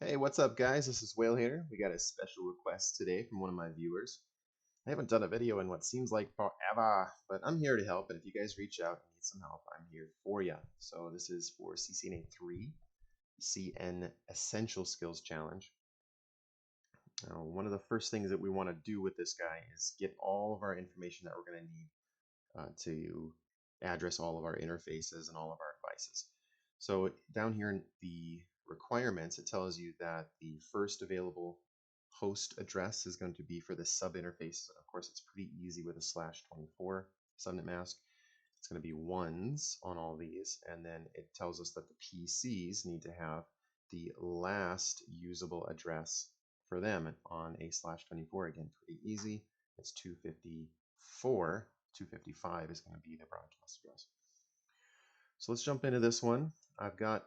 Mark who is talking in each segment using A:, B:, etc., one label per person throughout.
A: Hey, what's up, guys? This is Whale here. We got a special request today from one of my viewers. I haven't done a video in what seems like forever, but I'm here to help. And if you guys reach out and need some help, I'm here for you. So this is for CCNA3, CN Essential Skills Challenge. Now, one of the first things that we want to do with this guy is get all of our information that we're going to need to address all of our interfaces and all of our devices. So down here in the requirements, it tells you that the first available host address is going to be for the sub interface. Of course, it's pretty easy with a /24 subnet mask. It's going to be ones on all these, and then it tells us that the PCs need to have the last usable address for them on a /24. Again, pretty easy. It's 254. 255 is going to be the broadcast address. So let's jump into this one. I've got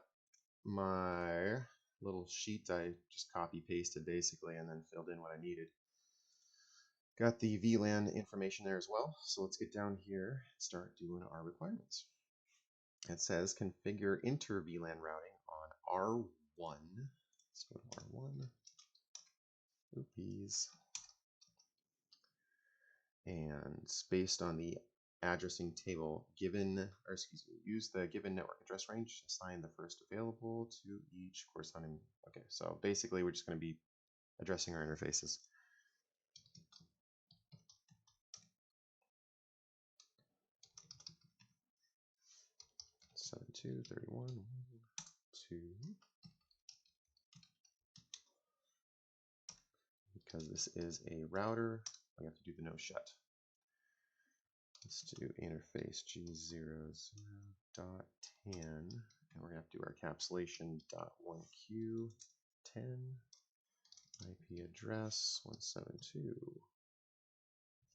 A: my little sheet I just copy pasted basically and then filled in what I needed. Got the VLAN information there as well. So let's get down here and start doing our requirements. It says configure inter VLAN routing on R1. Let's go to R1. Oopies. And based on the addressing table given, or excuse me, use the given network address range, assign the first available to each corresponding. Okay, so basically we're just going to be addressing our interfaces. Seven two 31 1 2. Because this is a router, we have to do the no shut. Let's do interface G00.10, and we're going to have to do our encapsulation .1Q 10, IP address 172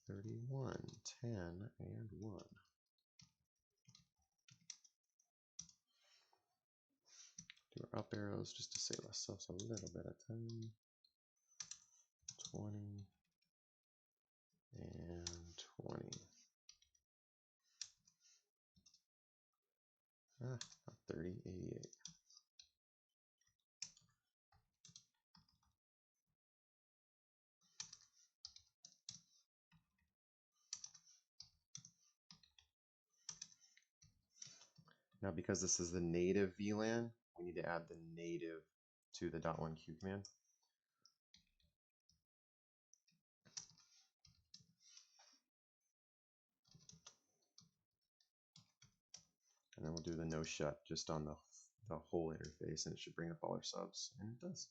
A: 31 10 and 1. Do our up arrows just to save ourselves a little bit of time. 20 and 20. Not 30, 88. Now, because this is the native VLAN, we need to add the native to the .1Q command. And then we'll do the no shut just on the whole interface, and it should bring up all our subs, and it does.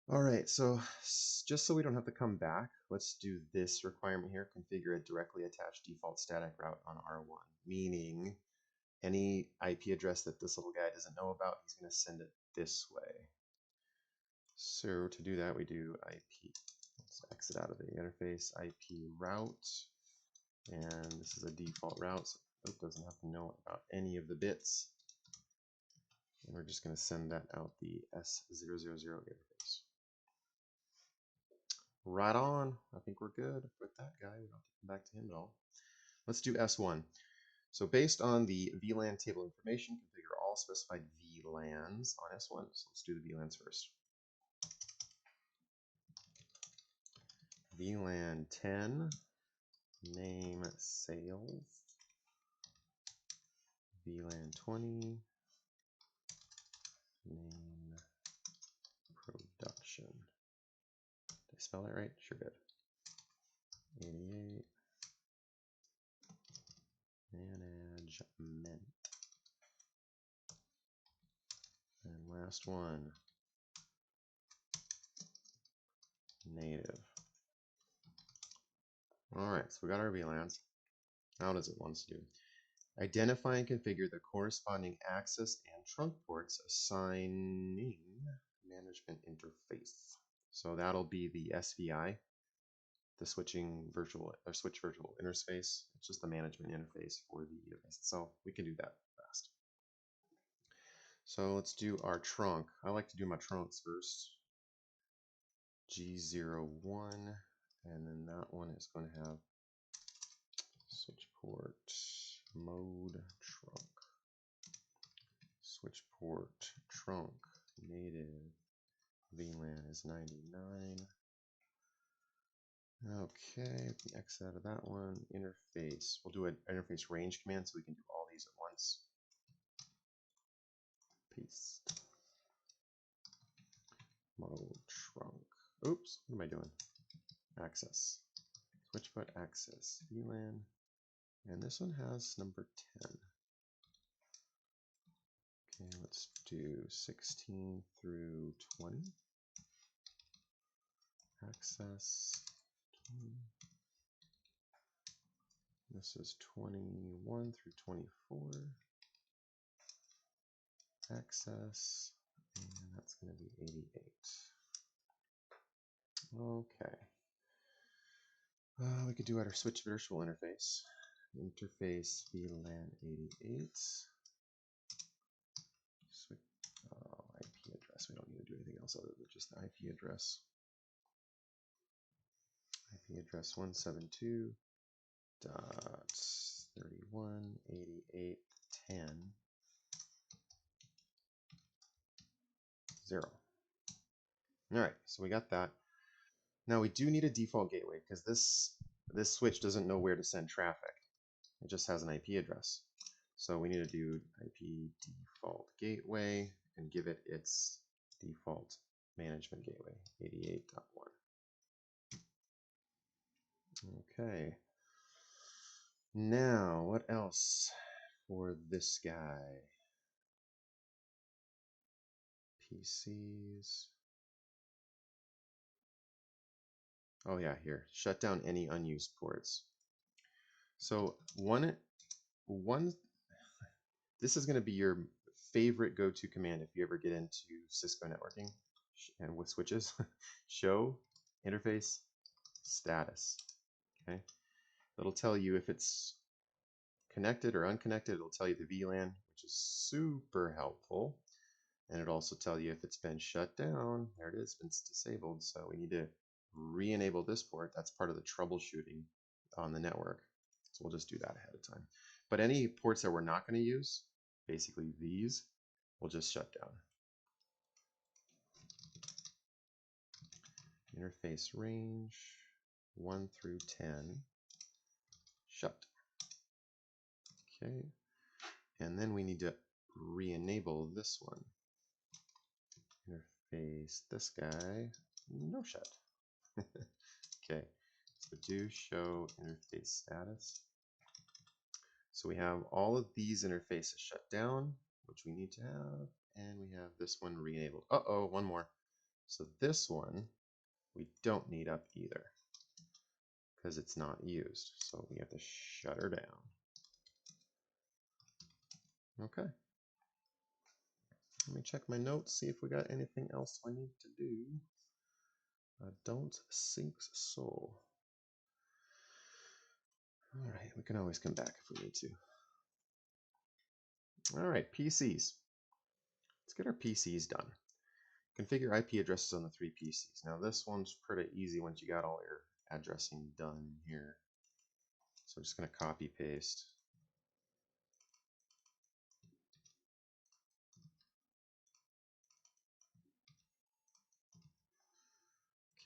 A: All right, so just so we don't have to come back, let's do this requirement here, configure a directly attached default static route on R1, meaning any IP address that this little guy doesn't know about, he's going to send it this way. So to do that, we do IP. Let's exit out of the interface, IP route, and this is a default route, so it doesn't have to know about any of the bits. And we're just going to send that out the S000 interface. Right on. I think we're good with that guy. We don't have to come back to him at all. Let's do S1. So based on the VLAN table information, configure all specified VLANs on S1. So let's do the VLANs first. VLAN 10, name sales. VLAN 20, name production. Did I spell that right? Sure did. 88, management. And last one, native. All right, so we got our VLANs. Now what does it want us to do? Identify and configure the corresponding access and trunk ports assigning management interface. So that'll be the SVI, the switch virtual interface. It's just the management interface for the interface itself. We can do that fast. So let's do our trunk. I like to do my trunks first. G01, and then that one is going to have switch port mode trunk, switch port trunk native VLAN is 99. Okay, the X out of that one. Interface. We'll do an interface range command so we can do all these at once. Paste. Model trunk. Oops, what am I doing? Access. Switchport access. VLAN. And this one has number 10. Okay, let's do 16 through 20. Access 20. This is 21 through 24. Access, and that's going to be 88. Okay. We could do our switch virtual interface. Interface VLAN 88. Switch, IP address. We don't need to do anything else other than just the IP address. IP address 172.31.88.10. 0. All right, so we got that. Now we do need a default gateway because this switch doesn't know where to send traffic. It just has an IP address. So we need to do IP default gateway and give it its default management gateway, 88.1. Okay. Now, what else for this guy? PCs. Oh yeah, here. Shut down any unused ports. So this is going to be your favorite go-to command if you ever get into Cisco networking and with switches. Show interface status. Okay, it'll tell you if it's connected or unconnected. It'll tell you the VLAN, which is super helpful, and it'll also tell you if it's been shut down. There it is, been disabled. So we need to re-enable this port. That's part of the troubleshooting on the network. So we'll just do that ahead of time. But any ports that we're not going to use, basically these, will just shut down. Interface range 1 through 10, shut. Okay, and then we need to re-enable this one. Interface this guy, no shut. Okay, so do show interface status. So we have all of these interfaces shut down, which we need to have, and we have this one re-enabled. Uh-oh, one more. So this one we don't need up either because it's not used. So we have to shut her down. Okay. Let me check my notes, see if we got anything else I need to do. I don't think so. All right, we can always come back if we need to. All right, PCs. Let's get our PCs done. Configure IP addresses on the 3 PCs. Now this one's pretty easy once you got all your addressing done here. So I'm just going to copy paste.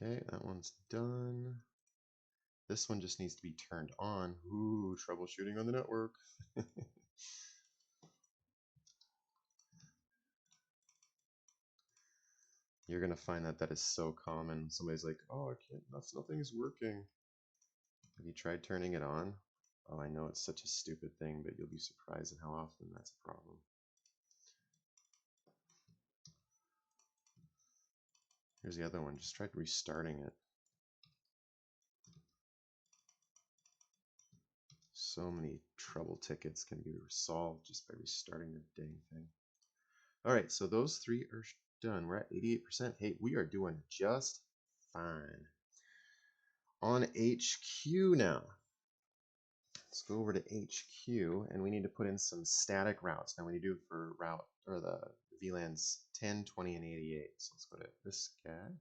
A: Okay, that one's done. This one just needs to be turned on. Ooh, troubleshooting on the network. You're going to find that that is so common. Somebody's like, oh, I can't, nothing's working. Have you tried turning it on? Oh, I know it's such a stupid thing, but you'll be surprised at how often that's a problem. Here's the other one. Just try restarting it. So many trouble tickets can be resolved just by restarting the dang thing. All right, so those 3 are done. We're at 88%. Hey, we are doing just fine. On HQ now. Let's go over to HQ, and we need to put in some static routes. Now we need to do it for route or the VLANs 10, 20, and 88. So let's go to this guy.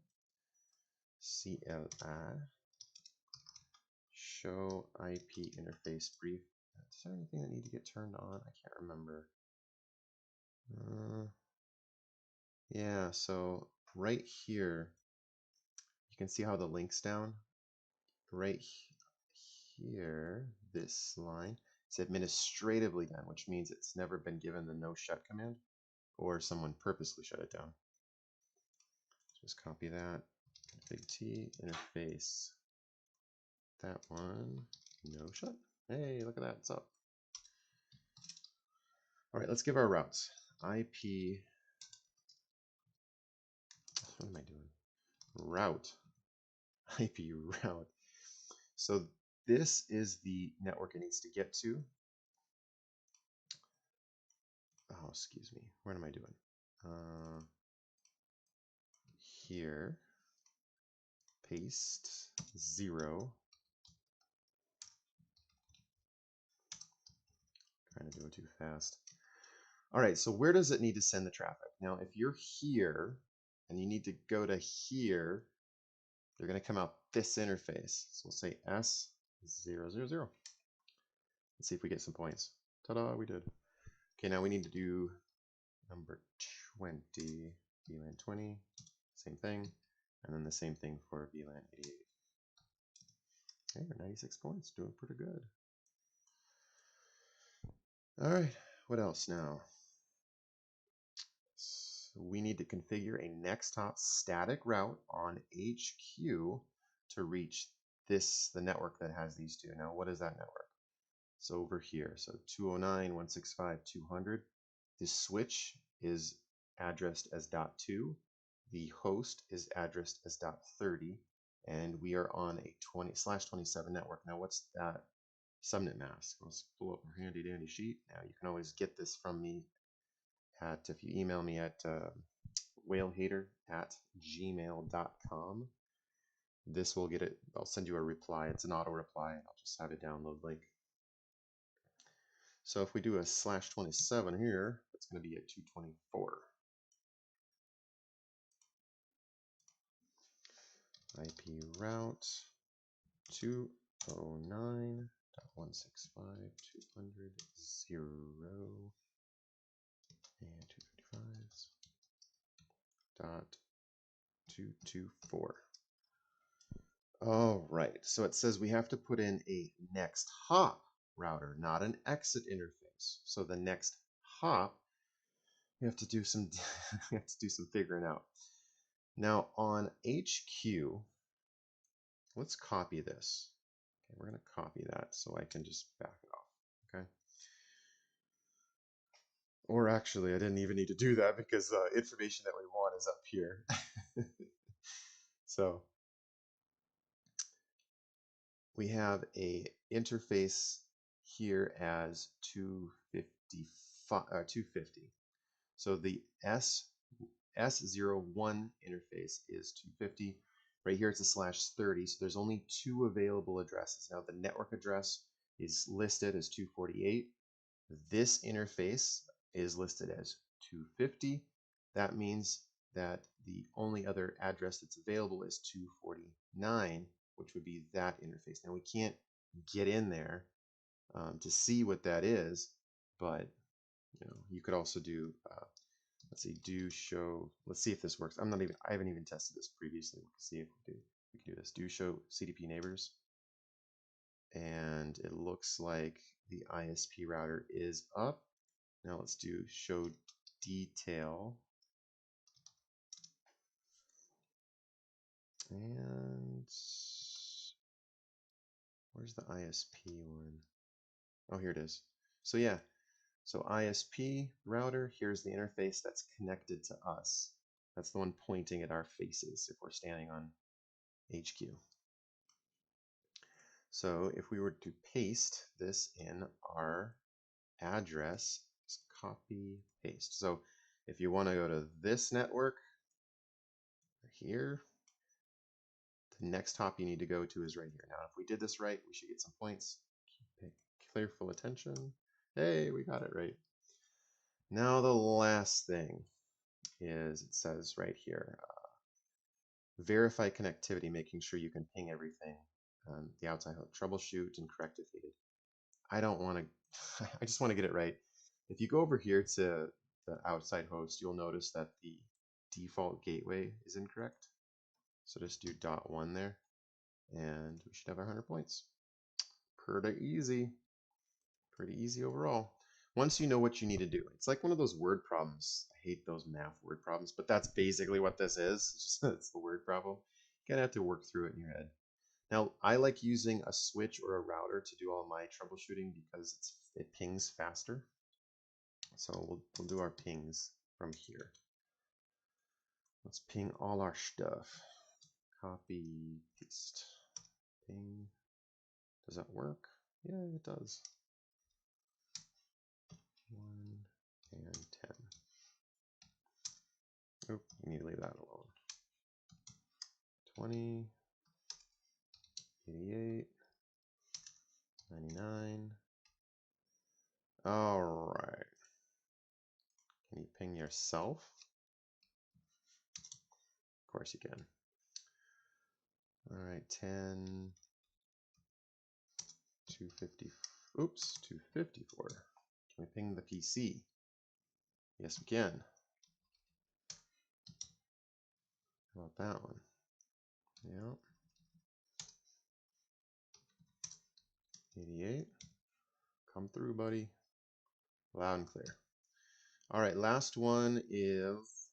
A: CLI. Show IP interface brief. Is there anything that need to get turned on? I can't remember. Yeah, so right here, you can see how the link's down. Right here, this line, it's administratively done, which means it's never been given the no shut command, or someone purposely shut it down. Just copy that, config T, interface, that one, no shut. Hey, look at that, it's up. All right, let's give our routes. IP, what am I doing? Route, IP route. So this is the network it needs to get to. Oh, excuse me, what am I doing? Here, paste 0. Trying to do it too fast. All right, so where does it need to send the traffic? Now, if you're here and you need to go to here, they're going to come out this interface. So we'll say S000. Let's see if we get some points. Ta-da, we did. Okay, now we need to do number 20, VLAN 20, same thing, and then the same thing for VLAN 88. Okay, we're 96 points, doing pretty good. All right, what else now? So we need to configure a next hop static route on HQ to reach the network that has these two. Now, what is that network? So over here, so 209.165.200. The switch is addressed as .2. The host is addressed as .30, and we are on a 20/27 network. Now, what's that subnet mask? Let's pull up our handy dandy sheet. Now, you can always get this from me if you email me at whalehater@gmail.com. This will get it. I'll send you a reply. It's an auto reply. I'll just have a download link. So if we do a /27 here, it's going to be at 224. IP route 209.165.200.0 and 255.224. All right, so it says we have to put in a next hop router, not an exit interface. So the next hop, we have to do some we have to do some figuring out. Now on HQ, let's copy this. Okay, we're going to copy that so I can just back it off. Okay. Or actually, I didn't even need to do that because information that we want is up here. So we have a interface here as 250. So the S01 interface is 250. Right here it's a /30, so there's only two available addresses. Now the network address is listed as 248. This interface is listed as 250. That means that the only other address that's available is 249, which would be that interface. Now we can't get in there to see what that is, but you could also do let's see, do show. Let's see if this works. I haven't even tested this previously. We can see if we can do this. Do show CDP neighbors, and it looks like the ISP router is up. Now let's do show detail, and where's the ISP one? Oh, here it is. So yeah, so ISP router, here's the interface that's connected to us. That's the one pointing at our faces if we're standing on HQ. So if we were to paste this in our address, just copy, paste. So if you want to go to this network here, the next hop you need to go to is right here. Now, if we did this right, we should get some points. Pay careful attention. Hey, we got it right. Now the last thing is it says right here, verify connectivity, making sure you can ping everything on the outside hook. Troubleshoot and correct if needed. I don't want to, I just want to get it right. If you go over here to the outside host, you'll notice that the default gateway is incorrect. So just do .1 there, and we should have our 100 points. Pretty easy overall. Once you know what you need to do, it's like one of those word problems. I hate those math word problems, but that's basically what this is. It's the word problem. You're gonna have to work through it in your head. Now, I like using a switch or a router to do all my troubleshooting because it pings faster. So we'll do our pings from here. Let's ping all our stuff. Copy, paste, ping. Does that work? Yeah, it does. 1 and 10. Oop, we need to leave that alone. 20, 88, 99. All right. Can you ping yourself? Of course you can. All right, 10, 250. Oops, 254. Can we ping the PC? Yes, we can. How about that one? Yeah. 88. Come through, buddy. Loud and clear. All right, last one is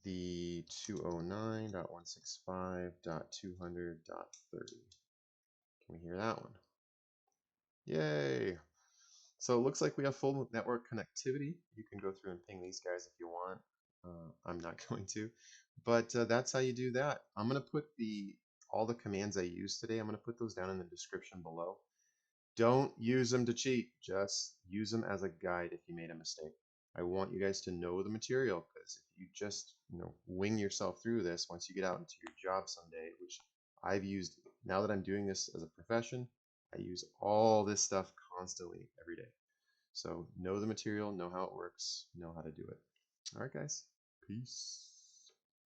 A: the 209.165.200.30. Can we hear that one? Yay! So it looks like we have full network connectivity. You can go through and ping these guys if you want. I'm not going to, but that's how you do that. I'm going to put all the commands I used today, I'm going to put those down in the description below. Don't use them to cheat. Just use them as a guide if you made a mistake. I want you guys to know the material, because if you just wing yourself through this, once you get out into your job someday, which I've used now that I'm doing this as a profession, I use all this stuff constantly every day. So know the material, know how it works, know how to do it. All right, guys. Peace.